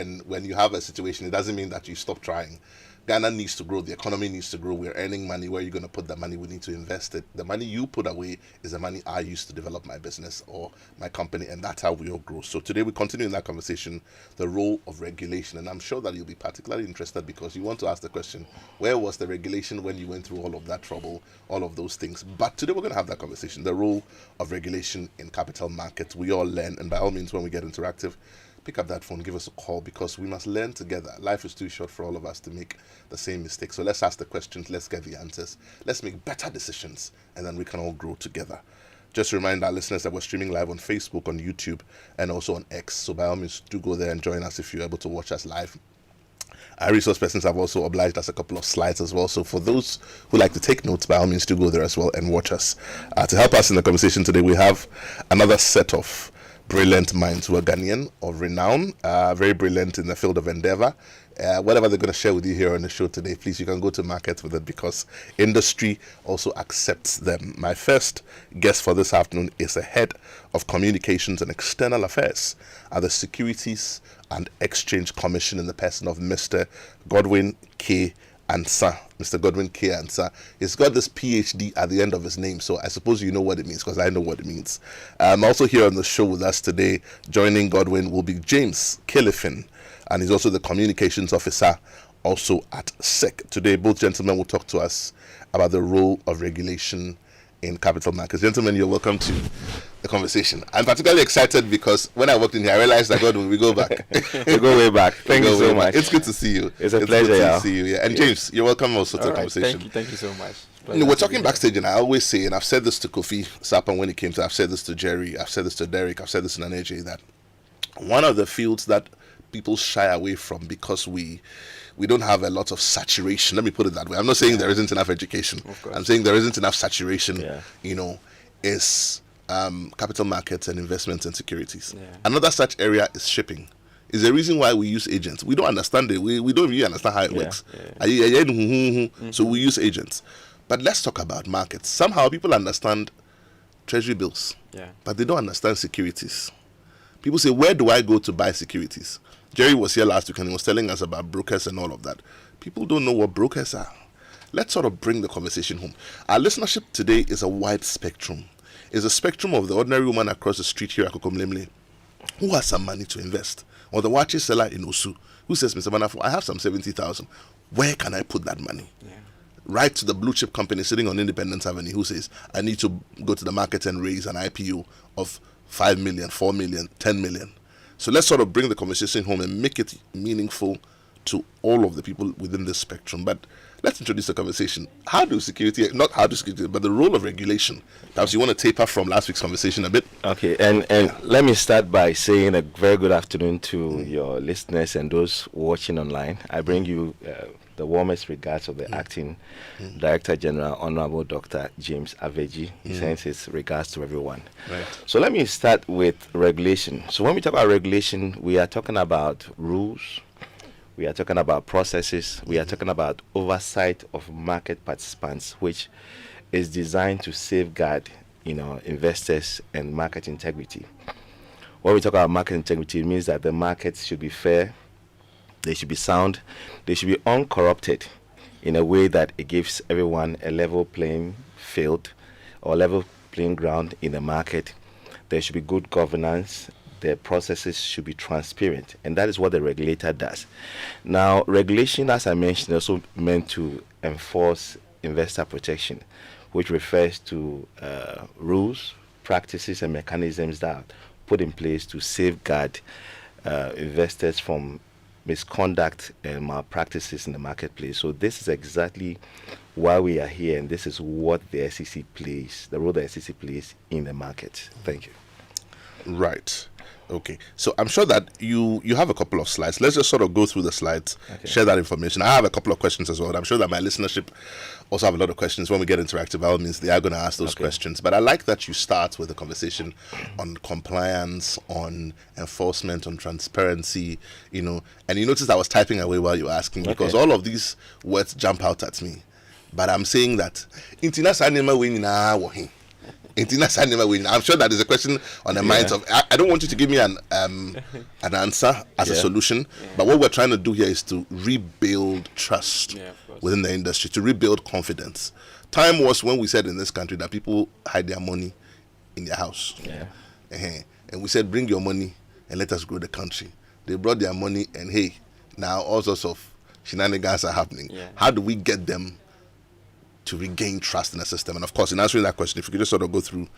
And when you have a situation, it doesn't mean that you stop trying. Ghana needs to grow. The economy needs to grow. We're earning money. Where are you going to put the money? We need to invest it. The money you put away is the money I use to develop my business or my company, and that's how we all grow. So today we continue in that conversation, the role of regulation. And I'm sure that you'll be particularly interested because you want to ask the question, where was the regulation when you went through all of that trouble, all of those things? But today we're going to have that conversation, the role of regulation in capital markets. We all learn, and by all means, when we get interactive, pick up that phone, give us a call, because we must learn together. Life is too short for all of us to make the same mistakes. So let's ask the questions, let's get the answers, let's make better decisions, and then we can all grow together. Just to remind our listeners that we're streaming live on Facebook, on YouTube, and also on X. So by all means, do go there and join us if you're able to watch us live. Our resource persons have also obliged us a couple of slides as well. So for those who like to take notes, by all means, do go there as well and watch us. To help us in the conversation today, we have another set of brilliant minds who are Ghanaian of renown, very brilliant in the field of endeavor. Whatever they're going to share with you here on the show today, please, you can go to market with it because industry also accepts them. My first guest for this afternoon is the head of communications and external affairs at the Securities and Exchange Commission in the person of Mr. Godwin K. Ansah. Mr. Godwin K. Ansah. He's got this PhD at the end of his name, so I suppose you know what it means because I know what it means. Also here on the show with us today, joining Godwin, will be James Kilifin, and he's also the communications officer also at SEC. Today, both gentlemen will talk to us about the role of regulation in capital markets. Gentlemen, you're welcome to the conversation. I'm particularly excited because when I walked in here, I realized that God, we go back. We go way back. Thank you so much. It's good to see you. It's a pleasure, good to see you. Yeah. And James, you're welcome also to the conversation. Thank you so much. We're talking backstage, and I always say, and I've said this to Kofi Sapan when it came to, I've said this to Jerry, I've said this to Derek, I've said this to Naneje, that one of the fields that people shy away from because we don't have a lot of saturation. Let me put it that way. I'm not saying there isn't enough education. I'm saying there isn't enough saturation, is capital markets and investments and securities. Yeah. Another such area is shipping. Is the reason why we use agents. We don't understand it. We don't really understand how it works. So we use agents. But let's talk about markets. Somehow people understand treasury bills, but they don't understand securities. People say, where do I go to buy securities? Jerry was here last week and he was telling us about brokers and all of that. People don't know what brokers are. Let's sort of bring the conversation home. Our listenership today is a wide spectrum. It's a spectrum of the ordinary woman across the street here at Kokomlemle who has some money to invest, or the watch seller in Osu who says, Mr. Barnafo, I have some 70,000. Where can I put that money? Right to the blue chip company sitting on Independence Avenue who says, I need to go to the market and raise an IPO of 5 million, 4 million, 10 million. So let's sort of bring the conversation home and make it meaningful to all of the people within this spectrum. But let's introduce the conversation. How do security, not how do security, but the role of regulation. Perhaps you want to taper from last week's conversation a bit. Okay, and let me start by saying a very good afternoon to your listeners and those watching online. I bring you the warmest regards of the Acting Director General, Honorable Dr. James Aveji. He sends his regards to everyone. Right. So let me start with regulation. So when we talk about regulation, we are talking about rules, we are talking about processes, we are talking about oversight of market participants, which is designed to safeguard, investors and market integrity. When we talk about market integrity, it means that the markets should be fair, they should be sound, they should be uncorrupted in a way that it gives everyone a level playing field or level playing ground in the market. There should be good governance. The processes should be transparent, and that is what the regulator does. Now, regulation, as I mentioned, also meant to enforce investor protection, which refers to rules, practices, and mechanisms that are put in place to safeguard investors from misconduct and malpractices in the marketplace. So this is exactly why we are here, and this is what the SEC plays, the role the SEC plays in the market. Thank you. Right. Okay. So I'm sure that you have a couple of slides. Let's just sort of go through the slides, share that information. I have a couple of questions as well. I'm sure that my listenership also have a lot of questions. When we get interactive, by all means, they are going to ask those questions. But I like that you start with a conversation on compliance, on enforcement, on transparency, and you notice I was typing away while you were asking because all of these words jump out at me. But I'm saying that I'm sure that is a question on the minds of. I don't want you to give me an answer as a solution, but what we're trying to do here is to rebuild trust within the industry, to rebuild confidence. Time was when we said in this country that people hide their money in their house, and we said, bring your money and let us grow the country. They brought their money, and hey, now all sorts of shenanigans are happening. How do we get them to regain trust in the system? And of course, in answering that question, if you could just sort of go through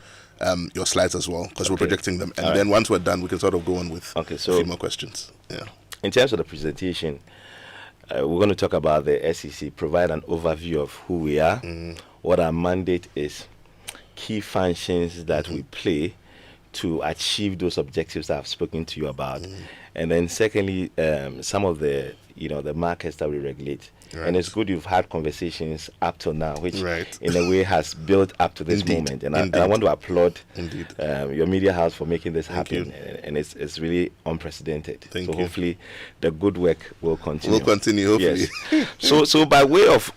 your slides as well, because we're projecting them, and then once we're done, we can sort of go on with a few more questions. In terms of the presentation, we're going to talk about the SEC, provide an overview of who we are, what our mandate is, key functions that we play to achieve those objectives that I've spoken to you about, and then secondly, some of the the markets that we regulate. And it's good you've had conversations up till now, which in a way has built up to this moment. And I want to applaud your media house for making this happen. And it's really unprecedented. Thank you. Hopefully the good work will continue. Hopefully. Yes. So by way of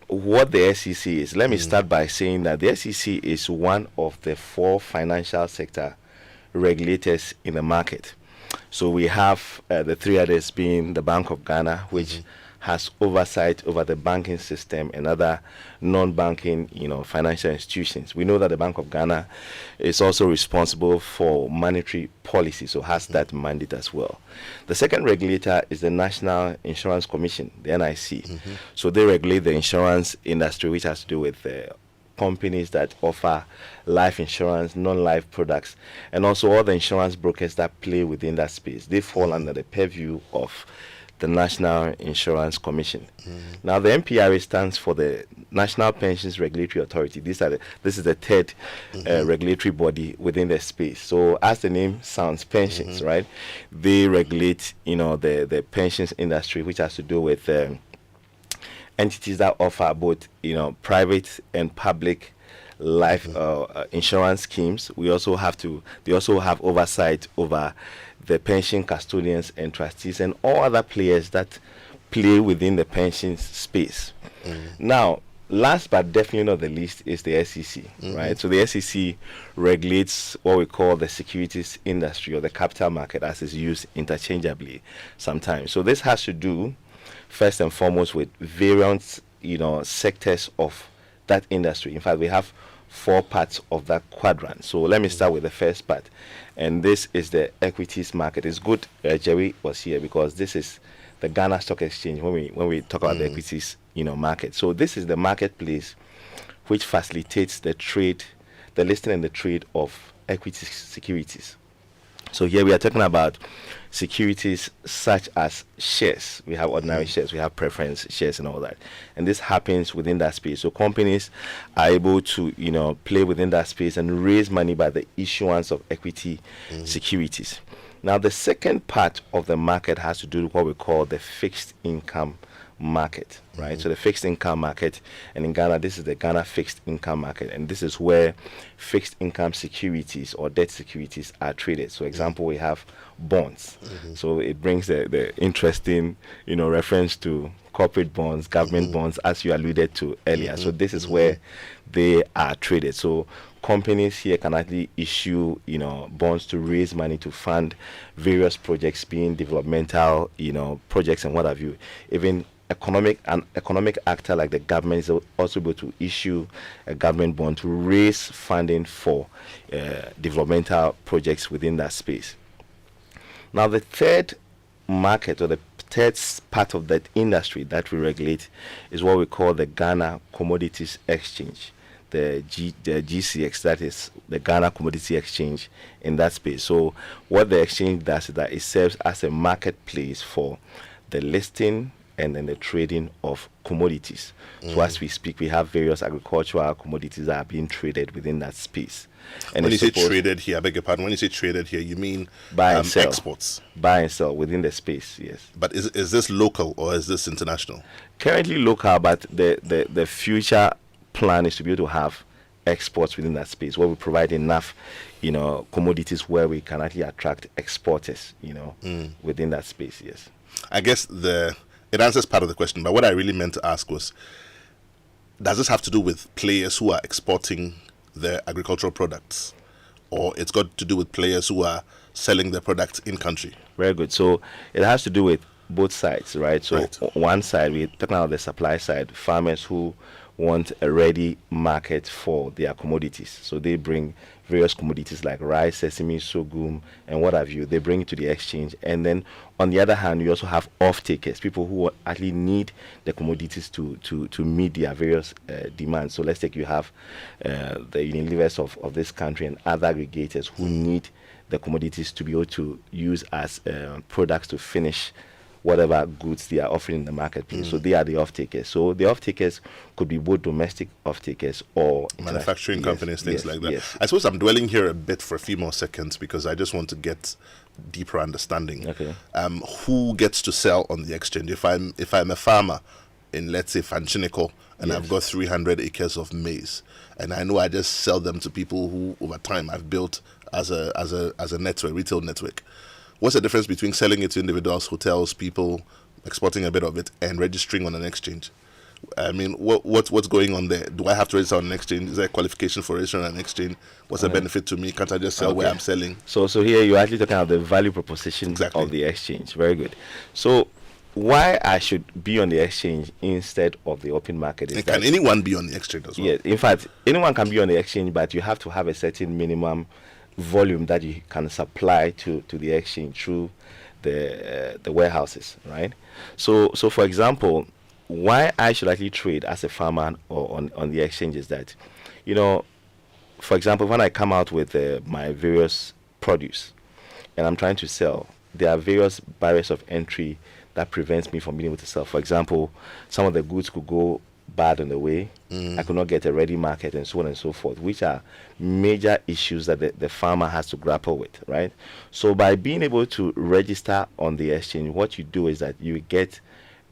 what the SEC is, let me start by saying that the SEC is one of the 4 financial sector regulators in the market. So we have the 3 others being the Bank of Ghana, which has oversight over the banking system and other non-banking, financial institutions. We know that the Bank of Ghana is also responsible for monetary policy, so has that mandate as well. The second regulator is the National Insurance Commission, the NIC. So they regulate the insurance industry, which has to do with companies that offer life insurance, non-life products, and also all the insurance brokers that play within that space. They fall under the purview of the National Insurance Commission. Now, the NPRA stands for the National Pensions Regulatory Authority. This is the third regulatory body within the space. So, as the name sounds, pensions, right? They regulate, the pensions industry, which has to do with entities that offer both, private and public life insurance schemes. They also have oversight over the pension custodians and trustees and all other players that play within the pensions space. Now, last but definitely not the least is the SEC, right? So the SEC regulates what we call the securities industry or the capital market, as is used interchangeably sometimes. So this has to do first and foremost with various sectors of that industry. In fact, we have 4 parts of that quadrant. So let me start with the first part, and this is the equities market. It's good Jerry was here, because this is the Ghana Stock Exchange when we talk about the equities market. So this is the marketplace which facilitates the listing and the trade of equity securities. So here we are talking about securities such as shares. We have ordinary shares, we have preference shares and all that. And this happens within that space. So companies are able to, play within that space and raise money by the issuance of equity securities. Now, the second part of the market has to do with what we call the fixed income market, right? So the fixed income market, and in Ghana, this is the Ghana fixed income market, and this is where fixed income securities or debt securities are traded. So example, we have bonds. So it brings the interesting, reference to corporate bonds, government bonds, as you alluded to earlier. So this is where they are traded. So companies here can actually issue, bonds to raise money to fund various projects, being developmental, projects and what have you. Even an economic actor like the government is also able to issue a government bond to raise funding for developmental projects within that space. Now, the third market, or the third part of that industry that we regulate, is what we call the Ghana Commodities Exchange, the GCX, that is the Ghana Commodity Exchange in that space. So what the exchange does is that it serves as a marketplace for the listing and then the trading of commodities. So as we speak, we have various agricultural commodities that are being traded within that space. And when you say traded here, I beg your pardon, when you say traded here, you mean buy and sell. Exports? Buy and sell within the space, yes. But is this local or is this international? Currently local, but the future plan is to be able to have exports within that space, where we provide enough, commodities where we can actually attract exporters, within that space, yes. I guess it answers part of the question, but what I really meant to ask was, does this have to do with players who are exporting their agricultural products, or it's got to do with players who are selling their products in country? Very good. So it has to do with both sides, right? So Right. one side, we're talking about the supply side, farmers who want a ready market for their commodities. So they bring various commodities like rice, sesame, sorghum, and what have you. They bring it to the exchange. And then on the other hand, you also have off-takers, people who actually need the commodities to meet their various demands. So let's take you have the Unilevers of this country and other aggregators who need the commodities to be able to use as products to finish whatever goods they are offering in the marketplace. So they are the off-takers. So the off-takers could be both domestic off-takers or Manufacturing companies, things like that. Yes. I suppose I'm dwelling here a bit for a few more seconds because I just want to get deeper understanding. Okay. Who gets to sell on the exchange? If I'm a farmer in, let's say, Fanchiniko, and Yes. I've got 300 acres of maize, and I know I just sell them to people who over time I've built as a network, retail network. What's the difference between selling it to individuals, hotels, people, exporting a bit of it, and registering on an exchange? I mean, what's going on there? Do I have to register on an exchange? Is there a qualification for registering on an exchange? What's the benefit to me? Can't I just sell where I'm selling? So here you're actually talking about the value proposition Exactly. of the exchange. Very good. So why I should be on the exchange instead of the open market is And that can anyone be on the exchange as well? yeah, in fact, anyone can be on the exchange, but you have to have a certain minimum volume that you can supply to the exchange through the warehouses, right? So for example, why I should actually trade as a farmer or on the exchange is that, you know, for example, when I come out with my various produce and I'm trying to sell, there are various barriers of entry that prevents me from being able to sell. For example, some of the goods could go bad on the way. I could not get a ready market and so on and so forth, which are major issues that the farmer has to grapple with, right? So by being able to register on the exchange, what you do is that you get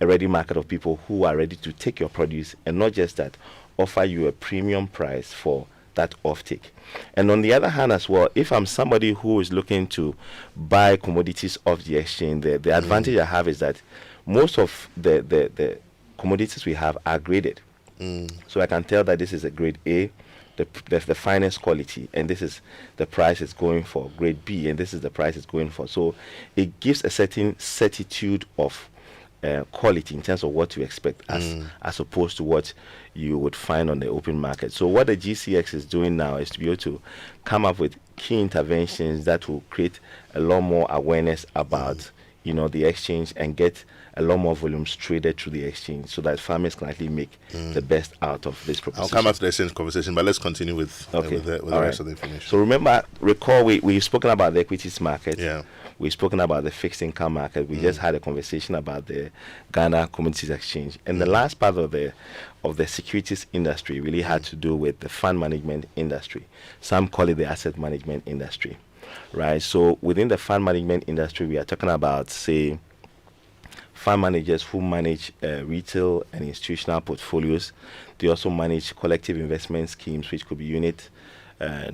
a ready market of people who are ready to take your produce, and not just that, offer you a premium price for that offtake. And on the other hand as well, if I'm somebody who is looking to buy commodities off the exchange, the advantage I have is that most of the commodities we have are graded. So I can tell that this is a grade A, the finest quality, and this is the price it's going for. Grade B, and this is the price it's going for. So it gives a certain certitude of quality in terms of what to expect as opposed to what you would find on the open market. So what the GCX is doing now is to be able to come up with key interventions that will create a lot more awareness about the exchange and get a lot more volumes traded through the exchange so that farmers can actually make the best out of this proposition. I'll come after the exchange conversation, but let's continue with the rest of the information. So recall we've spoken about the equities market. Yeah. We've spoken about the fixed income market. We just had a conversation about the Ghana Commodities Exchange. And the last part of the securities industry really had to do with the fund management industry. Some call it the asset management industry, right? So within the fund management industry, we are talking about, say, fund managers who manage retail and institutional portfolios. They also manage collective investment schemes, which could be unit,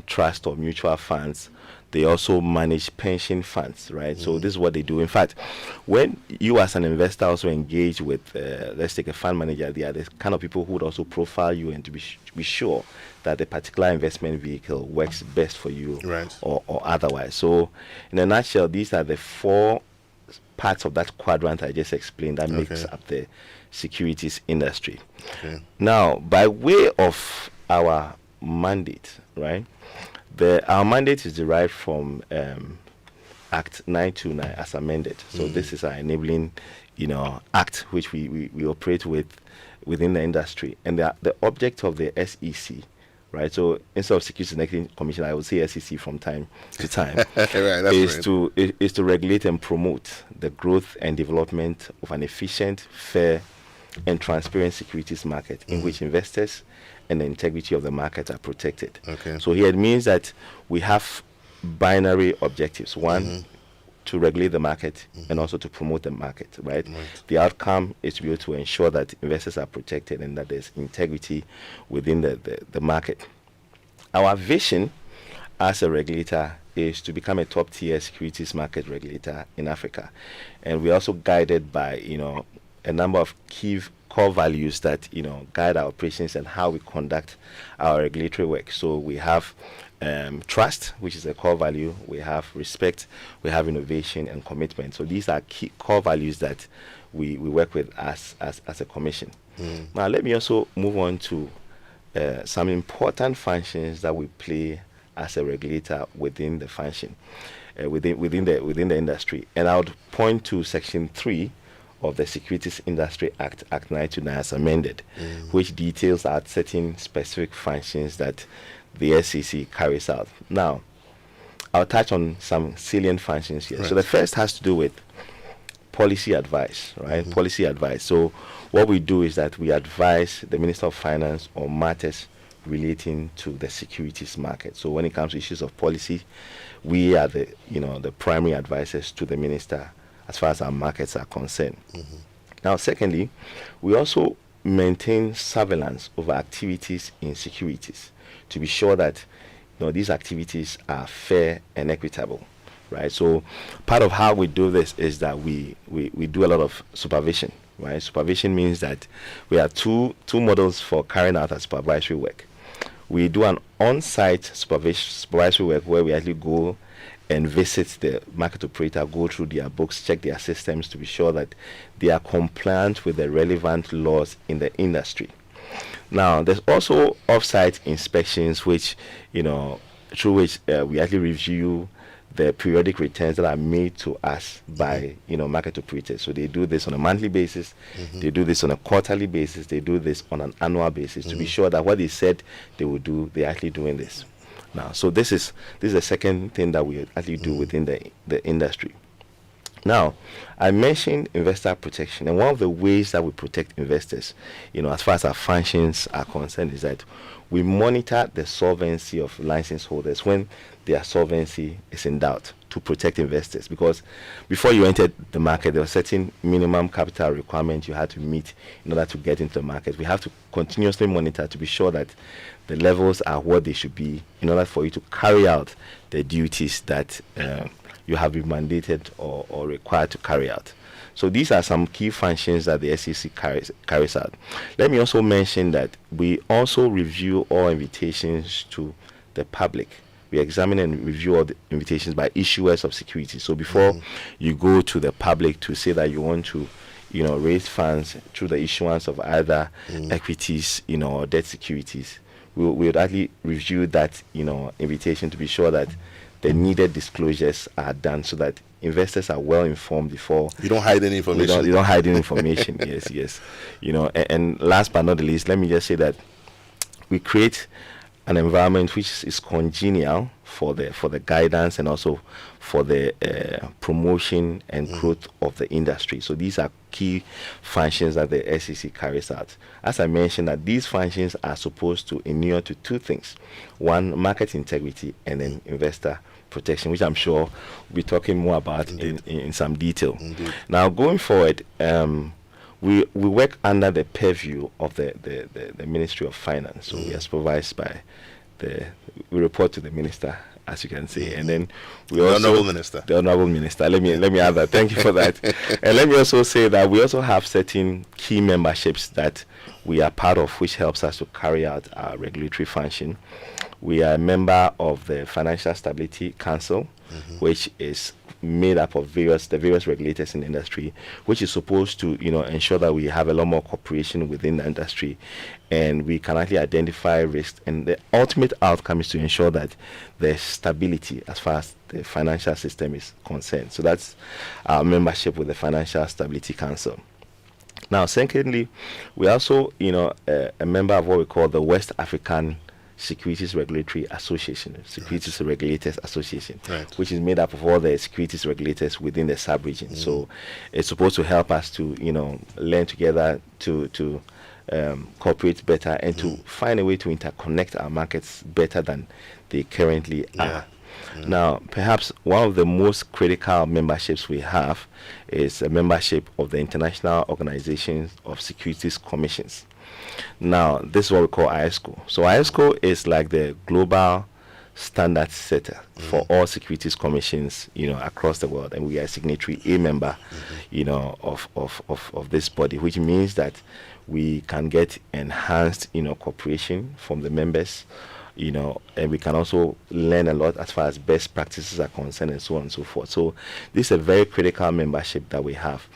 trust, or mutual funds. They also manage pension funds, right? So this is what they do. In fact, when you as an investor also engage with, let's take a fund manager, they are the kind of people who would also profile you and to be sure that the particular investment vehicle works best for you, right, or otherwise. So in a nutshell, these are the four parts of that quadrant I just explained that makes up the securities industry. Now, by way of our mandate, right? Our mandate is derived from Act 929 as amended. So this is our enabling, act which we operate within the industry, and the object of the SEC, right? So instead of Securities and Exchange Commission, I would say SEC from time to time, is to regulate and promote the growth and development of an efficient, fair, and transparent securities market in which investors and the integrity of the market are protected. So here it means that we have binary objectives. One, to regulate the market and also to promote the market, right? The outcome is to be able to ensure that investors are protected and that there's integrity within the market. Our vision as a regulator is to become a top-tier securities market regulator in Africa. And we're also guided by, a number of key core values that guide our operations and how we conduct our regulatory work. So we have trust, which is a core value. We have respect. We have innovation and commitment. So these are key core values that we work with as a commission. Now let me also move on to some important functions that we play as a regulator within the function, within the industry. And I would point to Section 3 of the Securities Industry Act 929 as amended, which details out certain specific functions that the SEC carries out. Now, I'll touch on some salient functions here. Right. So the first has to do with policy advice, right? Policy advice. So what we do is that we advise the Minister of Finance on matters relating to the securities market. So when it comes to issues of policy, we are the primary advisors to the minister as far as our markets are concerned. Now, secondly, we also maintain surveillance over activities in securities to be sure that these activities are fair and equitable, right? So part of how we do this is that we do a lot of supervision, right? Supervision means that we have two models for carrying out our supervisory work. We do an on-site supervisory work where we actually go and visit the market operator, go through their books, check their systems to be sure that they are compliant with the relevant laws in the industry. Now, there's also off-site inspections, which, through which we actually review the periodic returns that are made to us by, market operators. So they do this on a monthly basis, they do this on a quarterly basis, they do this on an annual basis to be sure that what they said they would do, they're actually doing this. Now, so this is the second thing that we actually do within the industry. Now, I mentioned investor protection, and one of the ways that we protect investors, as far as our functions are concerned, is that we monitor the solvency of license holders when their solvency is in doubt to protect investors. Because before you entered the market, there were certain minimum capital requirements you had to meet in order to get into the market. We have to continuously monitor to be sure that the levels are what they should be in order for you to carry out the duties that you have been mandated or required to carry out. So these are some key functions that the SEC carries out. Let me also mention that we also review all invitations to the public. We examine and review all the invitations by issuers of securities. So before you go to the public to say that you want to raise funds through the issuance of either equities or debt securities, we would actually review that invitation to be sure that the needed disclosures are done so that investors are well informed before. You don't hide any information. You don't hide any information. Yes. And last but not the least, let me just say that we create an environment which is congenial for the guidance and also for the promotion and growth of the industry. So these are key functions that the SEC carries out. As I mentioned, that these functions are supposed to inure to two things: one, market integrity, and then investor protection, which I'm sure we'll be talking more about in some detail. Now, going forward, we work under the purview of the Ministry of Finance. So we are supervised by we report to the minister, as you can see, and then we also the honorable minister. Let me add that. Thank you for that. And let me also say that we also have certain key memberships that we are part of, which helps us to carry out our regulatory function. We are a member of the Financial Stability Council, which is made up of the various regulators in the industry, which is supposed to ensure that we have a lot more cooperation within the industry, and we can actually identify risks. And the ultimate outcome is to ensure that there's stability as far as the financial system is concerned. So that's our membership with the Financial Stability Council. Now, secondly, we also a member of what we call the West African Securities Regulatory Association, Securities Regulators Association, which is made up of all the securities regulators within the sub-region. So it's supposed to help us to learn together, to cooperate better, and to find a way to interconnect our markets better than they currently are. Now, perhaps one of the most critical memberships we have is a membership of the International Organization of Securities Commissions. Now, this is what we call ISCO. So ISCO is like the global standard setter for all securities commissions, across the world, and we are a signatory, a member, of this body, which means that we can get enhanced, cooperation from the members, and we can also learn a lot as far as best practices are concerned, and so on and so forth. So this is a very critical membership that we have,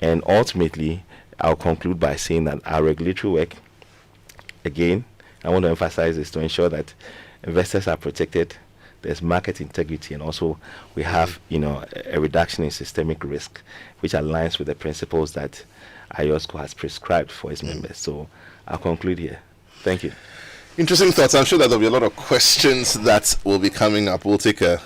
and ultimately, I'll conclude by saying that our regulatory work, again, I want to emphasize this to ensure that investors are protected, there's market integrity, and also we have, a reduction in systemic risk, which aligns with the principles that IOSCO has prescribed for its members. So I'll conclude here. Thank you. Interesting thoughts. I'm sure that there'll be a lot of questions that will be coming up. We'll take a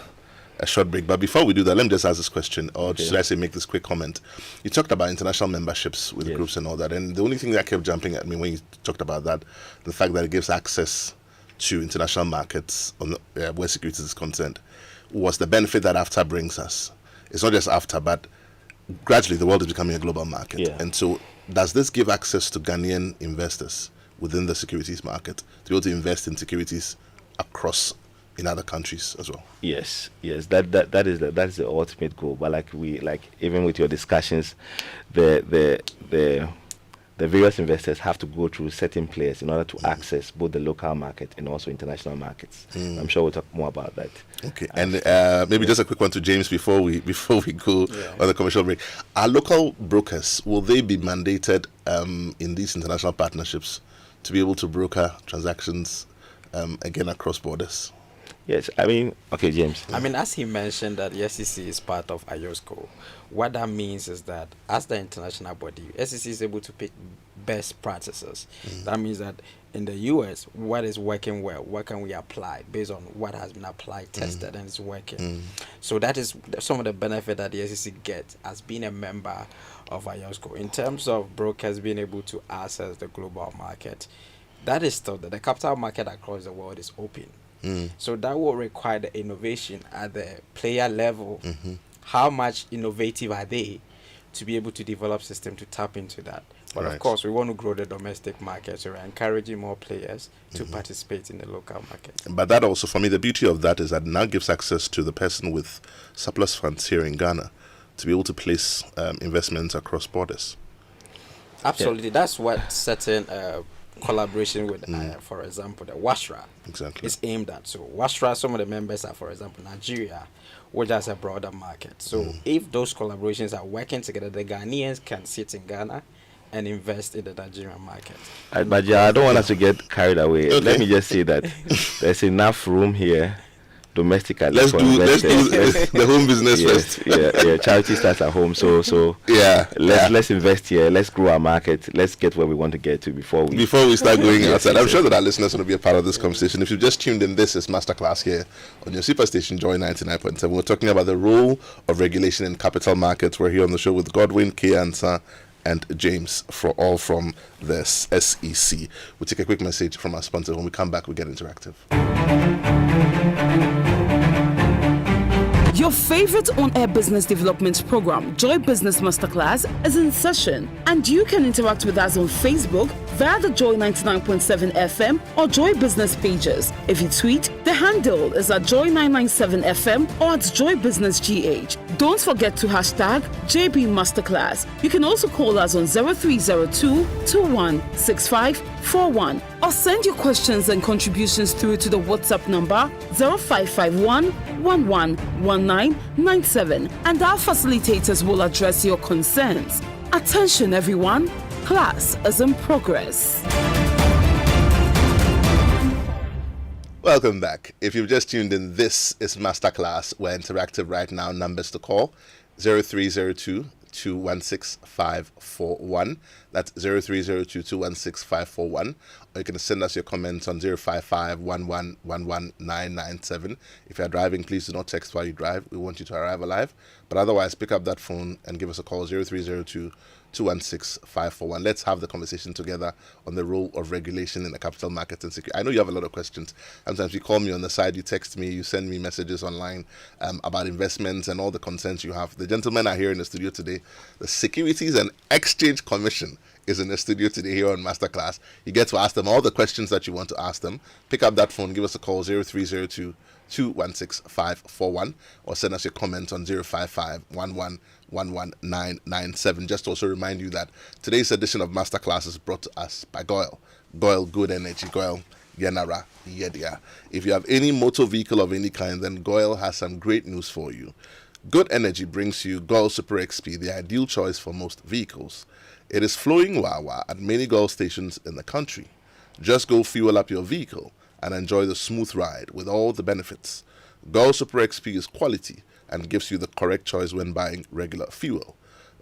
short break. But before we do that, let me just ask this question, or should I say make this quick comment. You talked about international memberships with groups and all that, and the only thing that kept jumping at me when you talked about that, the fact that it gives access to international markets on where securities is concerned, was the benefit that AFTA brings us. It's not just AFTA, but gradually the world is becoming a global market. Yeah. And so does this give access to Ghanaian investors within the securities market to be able to invest in securities across in other countries as well? Yes. That is the ultimate goal. But even with your discussions, the various investors have to go through certain players in order to access both the local market and also international markets. I'm sure we'll talk more about that. Okay, and maybe just a quick one to James before we go on the commercial break. Our local brokers, will they be mandated in these international partnerships to be able to broker transactions again across borders? Yes, okay, James. As he mentioned that the SEC is part of IOSCO, what that means is that as the international body, SEC is able to pick best practices. That means that in the US, what is working well, what can we apply based on what has been applied, tested, and is working. So that is some of the benefit that the SEC gets as being a member of IOSCO. In terms of brokers being able to access the global market, that is still that the capital market across the world is open. So that will require the innovation at the player level. How much innovative are they to be able to develop system to tap into that? But of course, we want to grow the domestic market, so we're encouraging more players to participate in the local market. But that also, for me, the beauty of that is that now gives access to the person with surplus funds here in Ghana to be able to place investments across borders. Absolutely. That's what certain collaboration with, for example, the WASRA is aimed at. So WASRA, some of the members are, for example, Nigeria, which has a broader market. So if those collaborations are working together, the Ghanaians can sit in Ghana and invest in the Nigerian market. But I don't want us to get carried away. Okay. Let me just say that there's enough room here domestically. Let's do the home business first. Yeah. Charity starts at home. So let's invest here. Let's grow our market. Let's get where we want to get to before we start going outside. I'm sure that our listeners want to be a part of this conversation. If you've just tuned in, this is Masterclass here on your superstation Joy 99.7. We're talking about the role of regulation in capital markets. We're here on the show with Godwin, Ansah, and James, from the SEC. We'll take a quick message from our sponsor. When we come back, we get interactive. Your favorite on-air business development program, Joy Business Masterclass, is in session, and you can interact with us on Facebook via the Joy 99.7 FM or Joy Business pages. If you tweet, the handle is at Joy 997 FM or at Joy Business GH. Don't forget to hashtag JB Masterclass. You can also call us on 0302 216541 or send your questions and contributions through to the WhatsApp number 0551 111997, and our facilitators will address your concerns. Attention everyone, class is in progress. Welcome back. If you've just tuned in, this is Masterclass. We're interactive right now. Numbers to call 0302 216 541. That's 0302 216 541. Or you can send us your comments on 055 1111997. If you're driving, please do not text while you drive. We want you to arrive alive. But otherwise, pick up that phone and give us a call 0302 216 541. Let's have the conversation together on the role of regulation in the capital markets and security. I know you have a lot of questions. Sometimes you call me on the side, you text me, you send me messages online about investments and all the concerns you have. The gentlemen are here in the studio today. The Securities and Exchange Commission is in the studio today here on Masterclass. You get to ask them all the questions that you want to ask them. Pick up that phone, give us a call 0302 216-541, or send us your comments on 055-11-11997. Just to also remind you that today's edition of Masterclass is brought to us by Goyle. Goyle, good energy. Goyle, Yenara, Yedia. If you have any motor vehicle of any kind, then Goyle has some great news for you. Good energy brings you Goyle Super XP, the ideal choice for most vehicles. It is flowing Wawa at many Goyle stations in the country. Just go fuel up your vehicle and enjoy the smooth ride with all the benefits. Goyle Super XP is quality and gives you the correct choice when buying regular fuel.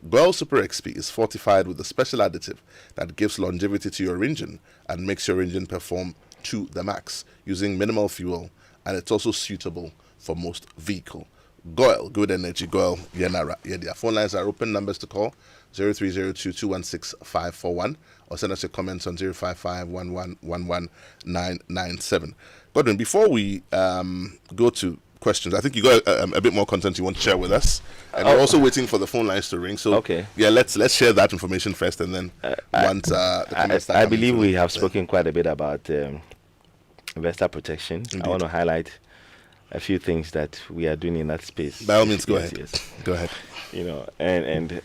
Goyle Super XP is fortified with a special additive that gives longevity to your engine and makes your engine perform to the max using minimal fuel, and it's also suitable for most vehicles. Goyle, good energy. Goyle, Yenara, Yedia. Phone lines are open. Numbers to call 0302-216-541, or send us your comments on 055-11-11997. Godwin, before we go to questions, I think you got a bit more content you want to share with us, and we're also waiting for the phone lines to ring. So okay, yeah, let's share that information first, and then once the comments start I believe coming we through, have spoken quite a bit about investor protection. Indeed. I want to highlight a few things that we are doing in that space. By all means, go Yes, ahead. yes. Go ahead. You know, and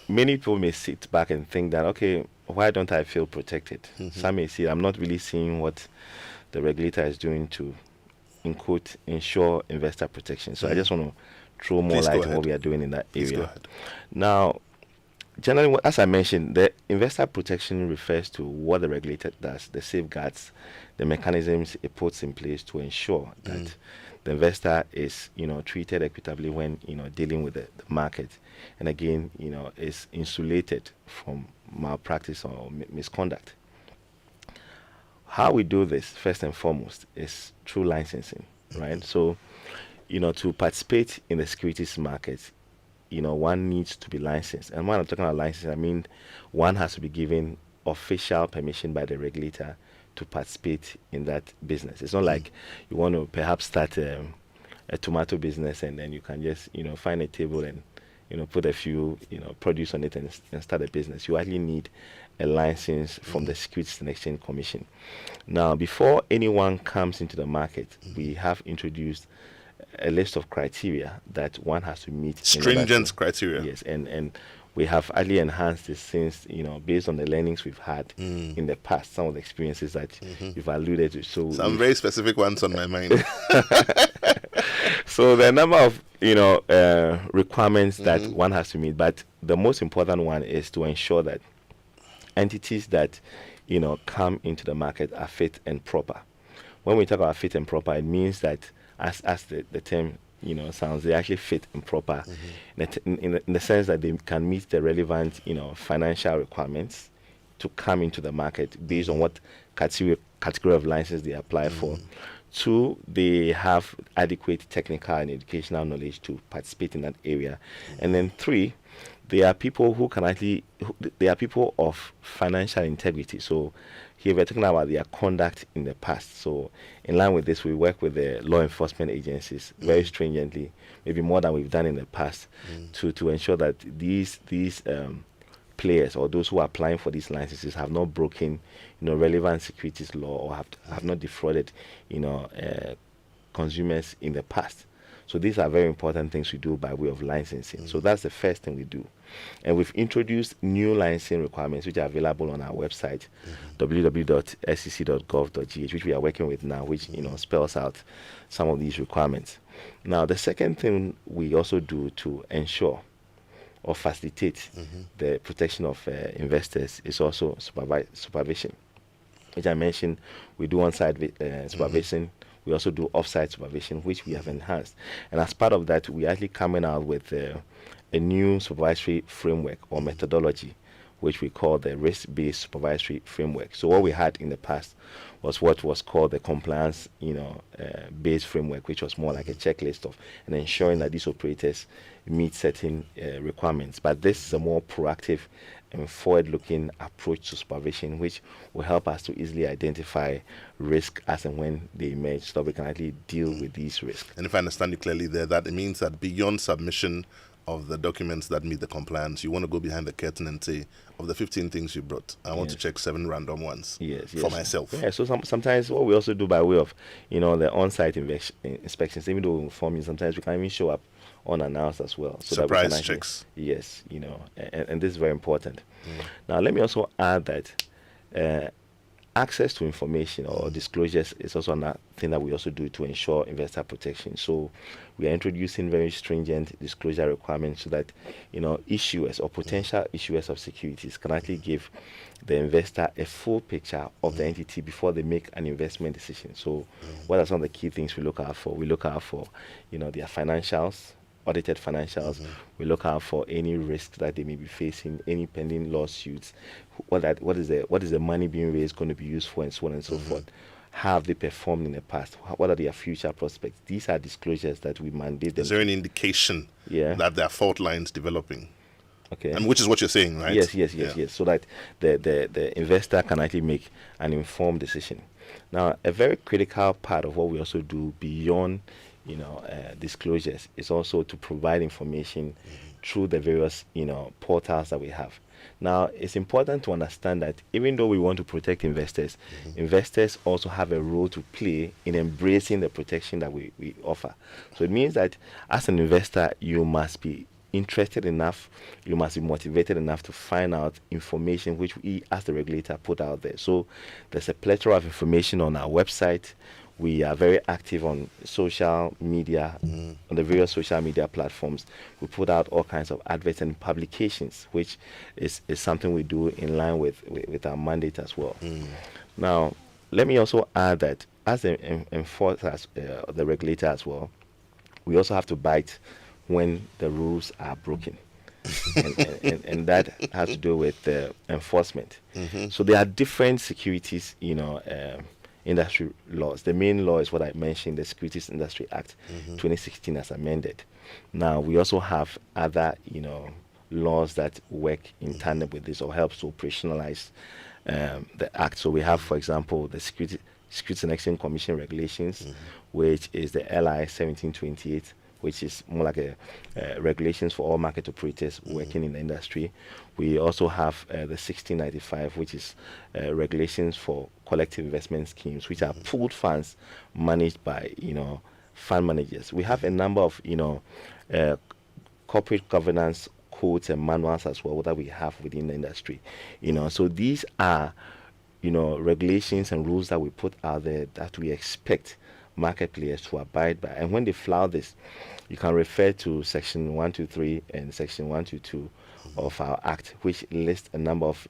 many people may sit back and think that, okay, why don't I feel protected? Some may say, I'm not really seeing what the regulator is doing to, in quote, ensure investor protection. So I just want to throw more Please go light on ahead. what we are doing in that Please go area. ahead. Now, generally, as I mentioned, the investor protection refers to what the regulator does, the safeguards, the mechanisms it puts in place to ensure that the investor is, treated equitably when, dealing with the market, and again, is insulated from malpractice or misconduct. How we do this, first and foremost, is through licensing, right? So, to participate in the securities market, one needs to be licensed. And when I'm talking about license, I mean one has to be given official permission by the regulator to participate in that business. It's not like you want to perhaps start a tomato business and then you can just, find a table and, put a few, produce on it and start a business. You actually need a license from the Securities and Exchange Commission. Now, before anyone comes into the market, we have introduced a list of criteria that one has to meet. Stringent criteria. Yes, and we have actually enhanced this since, based on the learnings we've had in the past, some of the experiences that you've alluded to. So Some very specific ones on my mind. so there are a number of, requirements that one has to meet, but the most important one is to ensure that entities that, come into the market are fit and proper. When we talk about fit and proper, it means that as the term sounds, they actually fit and proper in the sense that they can meet the relevant financial requirements to come into the market based on what category of license they apply for. 2, they have adequate technical and educational knowledge to participate in that area. And then 3, they are people who can actually, they are people of financial integrity. So here we're talking about their conduct in the past. So in line with this, we work with the law enforcement agencies very stringently, maybe more than we've done in the past, to ensure that these players or those who are applying for these licenses have not broken, relevant securities law or have not defrauded, consumers in the past. So these are very important things we do by way of licensing. So that's the first thing we do. And we've introduced new licensing requirements which are available on our website, www.sec.gov.gh, which we are working with now, which spells out some of these requirements. Now, the second thing we also do to ensure or facilitate the protection of investors is also supervision, which I mentioned. We do on-site supervision. We also do off-site supervision, which we have enhanced. And as part of that, we're actually coming out with a new supervisory framework or methodology, which we call the risk-based supervisory framework. So what we had in the past was what was called the compliance, based framework, which was more like a checklist of and ensuring that these operators meet certain requirements. But this is a more proactive and forward-looking approach to supervision, which will help us to easily identify risk as and when they emerge, so that we can actually deal with these risks. And if I understand you clearly there, that it means that beyond submission of the documents that meet the compliance, you want to go behind the curtain and say, of the 15 things you brought, I want to check 7 random ones for myself. Yeah, so sometimes what we also do by way of, the on-site inspections, even though we inform you, sometimes we can even show up unannounced as well. So surprise that we can checks. Yes, and this is very important. Now, let me also add that access to information or disclosures is also another thing that we also do to ensure investor protection. So we are introducing very stringent disclosure requirements so that issuers or potential issuers of securities can actually give the investor a full picture of the entity before they make an investment decision. So what are some of the key things we look out for? We look out for their financials, audited financials. We look out for any risks that they may be facing, any pending lawsuits, what is the money being raised going to be used for, and so on and so forth. How have they performed in the past? What are their future prospects? These are disclosures that we mandate them. Is there any indication that there are fault lines developing? Okay. And which is what you're saying, right? Yes. So that the investor can actually make an informed decision. Now, a very critical part of what we also do beyond disclosures is also to provide information through the various portals that we have. Now, it's important to understand that even though we want to protect investors, investors also have a role to play in embracing the protection that we offer. So it means that as an investor, you must be interested enough, you must be motivated enough to find out information which we as the regulator put out there. So there's a plethora of information on our website. We are very active on social media, on the various social media platforms. We put out all kinds of adverts and publications, which is something we do in line with our mandate as well. Now, let me also add that as the enforcer, the regulator as well, we also have to bite when the rules are broken. and that has to do with enforcement. So there are different securities, industry laws. The main law is what I mentioned, the Securities Industry Act 2016 as amended. Now, we also have other, laws that work in tandem with this or helps to operationalize the act. So we have, for example, the Securities and Exchange Commission regulations, which is the LI 1728, which is more like a regulations for all market operators working in the industry. We also have the 1695, which is regulations for collective investment schemes, which are pooled funds managed by fund managers. We have a number of corporate governance codes and manuals as well that we have within the industry. So these are regulations and rules that we put out there that we expect market players to abide by. And when they flout this, you can refer to section 123 and section 122 of our act, which lists a number of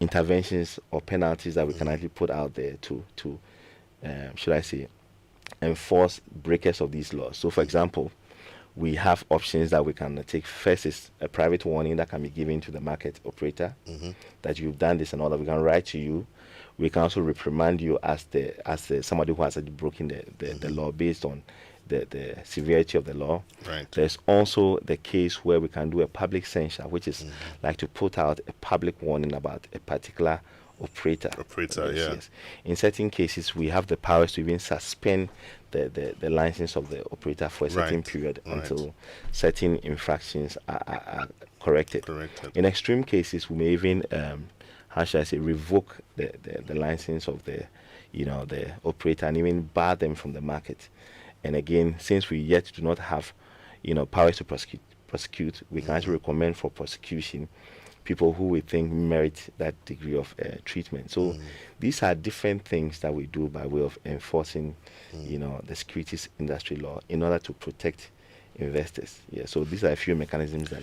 interventions or penalties that we can actually put out there to should I say, enforce breakers of these laws. So, for example, we have options that we can take. First is a private warning that can be given to the market operator that you've done this and all that. We can write to you. We can also reprimand you as somebody who has broken the law based on the severity of the law. Right. There's also the case where we can do a public censure, which is like to put out a public warning about a particular operator. Yes. In certain cases, we have the powers to even suspend the license of the operator for a certain period until certain infractions are corrected. In extreme cases, we may even revoke the license of the operator and even bar them from the market. And again, since we yet do not have powers to prosecute, we can actually recommend for prosecution people who we think merit that degree of treatment. So these are different things that we do by way of enforcing the securities industry law in order to protect investors. So these are a few mechanisms that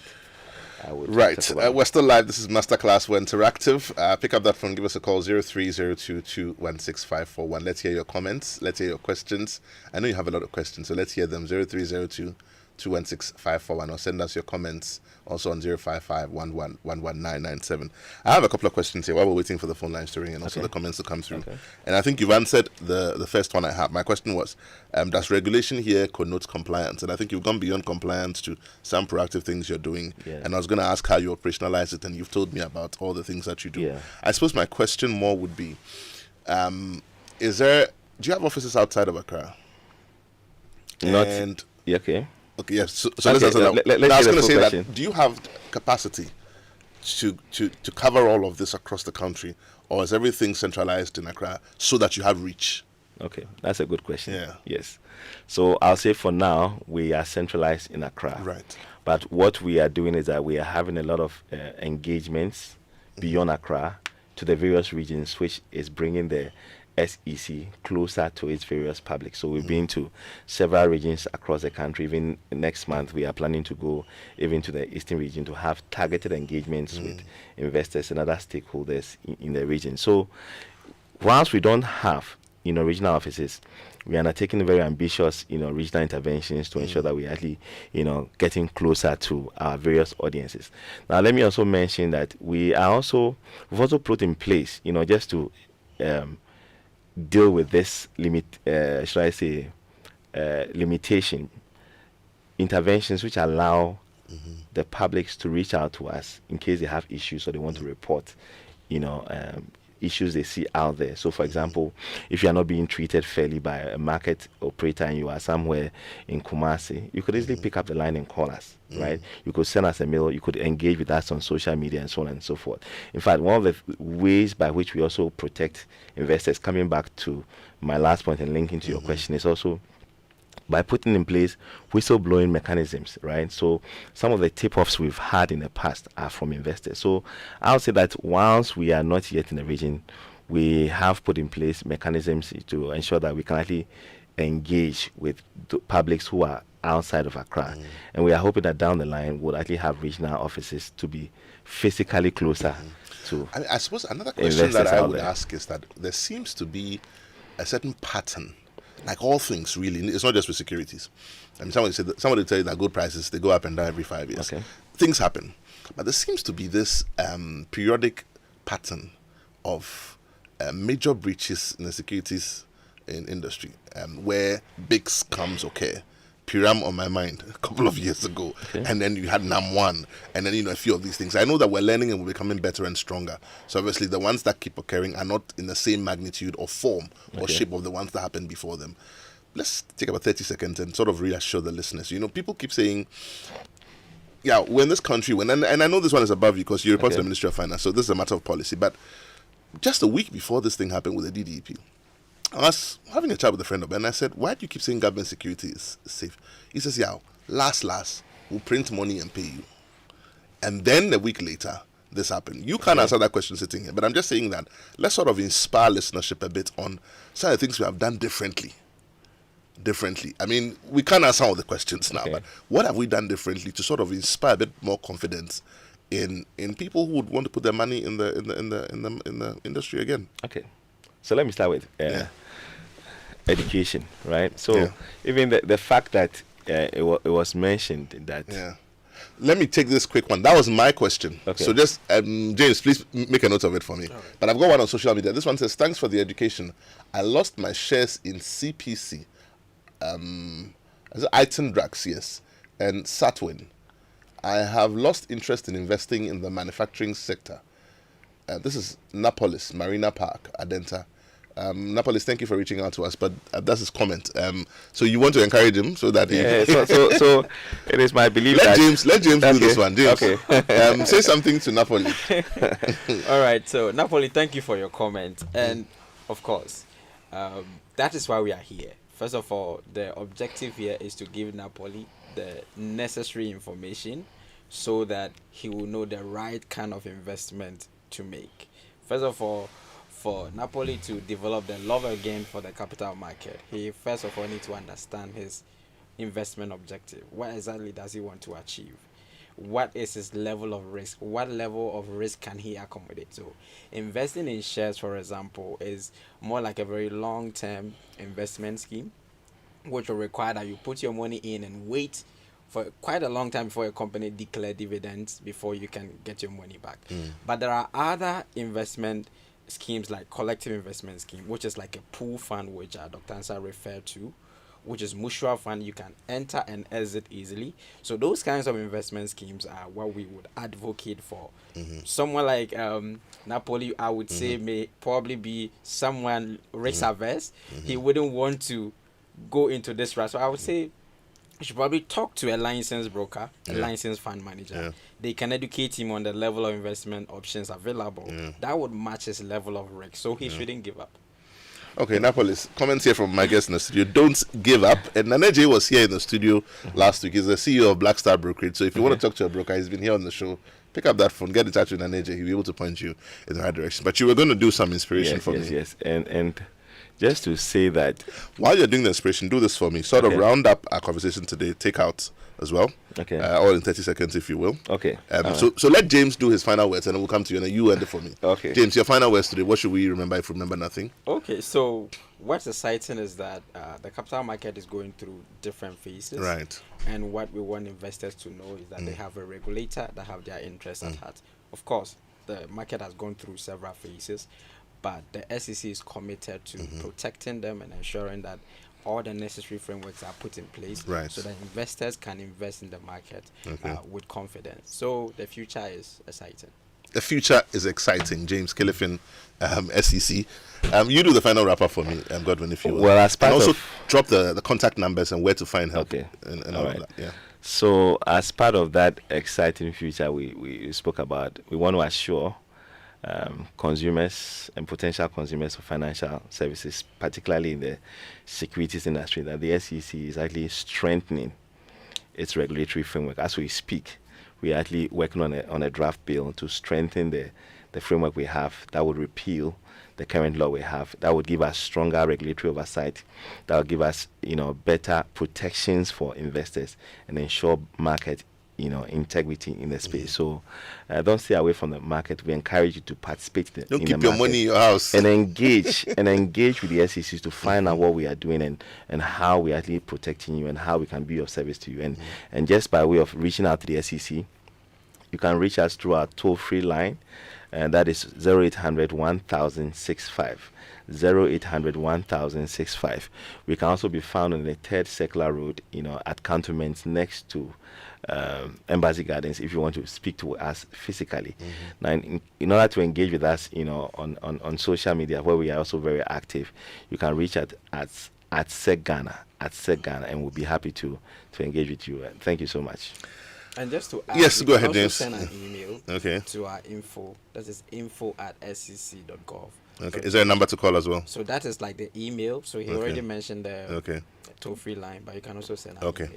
I would talk about. We're still live. This is Masterclass. We're interactive. Pick up that phone. Give us a call, 0302216541. Let's hear your comments. Let's hear your questions. I know you have a lot of questions, so let's hear them. 0302216541, or send us your comments also on 05511119997. I have a couple of questions here while we're waiting for the phone lines to ring and also the comments to come through. And I think you've answered the first one I have. My question was, does regulation here connote compliance? And I think you've gone beyond compliance to some proactive things you're doing. And I was going to ask how you operationalize it, and you've told me about all the things that you do. I suppose my question more would be, do you have offices outside of Accra? Okay, yes. So let's Okay, answer that. let's Now, I was get going the to say full that. question. Do you have capacity to cover all of this across the country, or is everything centralized in Accra so that you have reach? Okay, that's a good question. Yeah. Yes. So I'll say for now we are centralized in Accra. Right. But what we are doing is that we are having a lot of engagements beyond Accra to the various regions, which is bringing the SEC closer to its various publics. So we've been to several regions across the country. Even next month, we are planning to go even to the eastern region to have targeted engagements with investors and other stakeholders in the region. So whilst we don't have regional offices, we are undertaking very ambitious regional interventions to ensure that we actually getting closer to our various audiences. Now let me also mention that we've also put in place just to deal with this limitation interventions which allow the publics to reach out to us in case they have issues or they want to report issues they see out there. So for example, if you are not being treated fairly by a market operator and you are somewhere in Kumasi, you could easily pick up the line and call us, right? You could send us a mail, you could engage with us on social media and so on and so forth. In fact, one of the ways by which we also protect investors, coming back to my last point and linking to your question, is also by putting in place whistleblowing mechanisms, right? So some of the tip-offs we've had in the past are from investors. So I'll say that once we are not yet in the region, we have put in place mechanisms to ensure that we can actually engage with the publics who are outside of Accra. And we are hoping that down the line we'll actually have regional offices to be physically closer to I suppose another question that investors I out would there. ask is that there seems to be a certain pattern, like all things really. It's not just with securities. I mean, somebody tell you that gold prices, they go up and down every 5 years. Okay. Things happen, but there seems to be this periodic pattern of major breaches in the securities industry, where big scams occur. Piram on my mind a couple of years ago, and then you had NAM1, and then a few of these things. I know that we're learning and we're becoming better and stronger. So obviously the ones that keep occurring are not in the same magnitude or form or shape of the ones that happened before them. Let's take about 30 seconds and sort of reassure the listeners. People keep saying, yeah, we're in this country, and I know this one is above you because you report to the Ministry of Finance, so this is a matter of policy. But just a week before this thing happened with the DDEP, I was having a chat with a friend of mine, and I said, why do you keep saying government security is safe? He says, yeah, last, we'll print money and pay you. And then a week later, this happened. You can't answer that question sitting here, but I'm just saying that let's sort of inspire listenership a bit on some of the things we have done differently. I mean, we can't answer all the questions now, but what have we done differently to sort of inspire a bit more confidence in people who would want to put their money in the industry again? Okay. So let me start with education, right? So even the fact that it was mentioned that... Yeah. Let me take this quick one. That was my question. Okay. So just, James, please make a note of it for me. Right. But I've got one on social media. This one says, thanks for the education. I lost my shares in CPC, Iton Drax, yes, and Satwin. I have lost interest in investing in the manufacturing sector. This is Napolis, Marina Park, Adenta. Napolis, thank you for reaching out to us, but that's his comment. So you want to encourage him so that so it is my belief let that James do this one. James, say something to Napoli. All right, so Napoli, thank you for your comment, and of course, that is why we are here. First of all, the objective here is to give Napoli the necessary information so that he will know the right kind of investment to make. First of all, for Napoli to develop the love again for the capital market, he first of all needs to understand his investment objective. What exactly does he want to achieve? What is his level of risk? What level of risk can he accommodate? So investing in shares, for example, is more like a very long-term investment scheme, which will require that you put your money in and wait for quite a long time before a company declare dividends before you can get your money back. But there are other investment schemes like collective investment scheme, which is like a pool fund, which Dr. Ansah referred to, which is mutual fund. You can enter and exit easily. So those kinds of investment schemes are what we would advocate for. Someone like Napoli, I would say, may probably be someone risk averse. He wouldn't want to go into this route. So I would say You should probably talk to a licensed broker, a licensed fund manager. Yeah. They can educate him on the level of investment options available. That would match his level of risk, so he shouldn't give up. Okay, Napolis, comments here from my guest in the studio. Don't give up. And Naneje was here in the studio last week. He's the CEO of Black Star Brokerage. So if you want to talk to a broker, he's been here on the show. Pick up that phone, get in touch with Naneje. He'll be able to point you in the right direction. But you were going to do some inspiration for me. Yes. And just to say that while you're doing the inspiration, do this for me. Sort of round up our conversation today. Take out as well. Okay. All in 30 seconds, if you will. Okay. So let James do his final words, and then we'll come to you, and then you end it for me. Okay. James, your final words today. What should we remember if we remember nothing? Okay, so what's exciting is that the capital market is going through different phases. Right. And what we want investors to know is that they have a regulator that have their interests at heart. Of course, the market has gone through several phases, but the SEC is committed to protecting them and ensuring that all the necessary frameworks are put in place so that investors can invest in the market with confidence. So the future is exciting. The future is exciting. James Kilifin, SEC. You do the final wrap up for me, Godwin, if you will. Well, as part and also of drop the contact numbers and where to find help. Okay. And all all right. of that. Yeah. So as part of that exciting future we spoke about, we want to assure consumers and potential consumers of financial services, particularly in the securities industry, that the SEC is actually strengthening its regulatory framework. As we speak, we are actually working on a draft bill to strengthen the framework we have that would repeal the current law we have, that would give us stronger regulatory oversight, that would give us better protections for investors and ensure market integrity in the space. So don't stay away from the market. We encourage you to participate in Don't the keep your market money in your house. and engage with the SEC to find out what we are doing and how we are actually protecting you and how we can be of service to you. And just by way of reaching out to the SEC, you can reach us through our toll-free line, and that is 0800 1065. 0800 1065. We can also be found on the 3rd Circular Road, at cantonments next to Embassy Gardens if you want to speak to us physically. Now, in order to engage with us, on social media, where we are also very active, you can reach at Sec Ghana, and we'll be happy to engage with you. Thank you so much. And just to add, Yes, go ahead, also James. send an email to our info. That is info@sec.gov. Okay. So Is there a number to call as well? So that is like the email. So he already mentioned the toll-free line, but you can also send an email.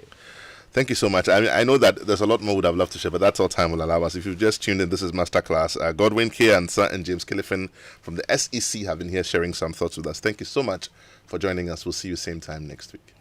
Thank you so much. I know that there's a lot more would have loved to share, but that's all time will allow us. If you've just tuned in, this is Masterclass. Godwin, Ansah, and James Kilifin from the SEC have been here sharing some thoughts with us. Thank you so much for joining us. We'll see you same time next week.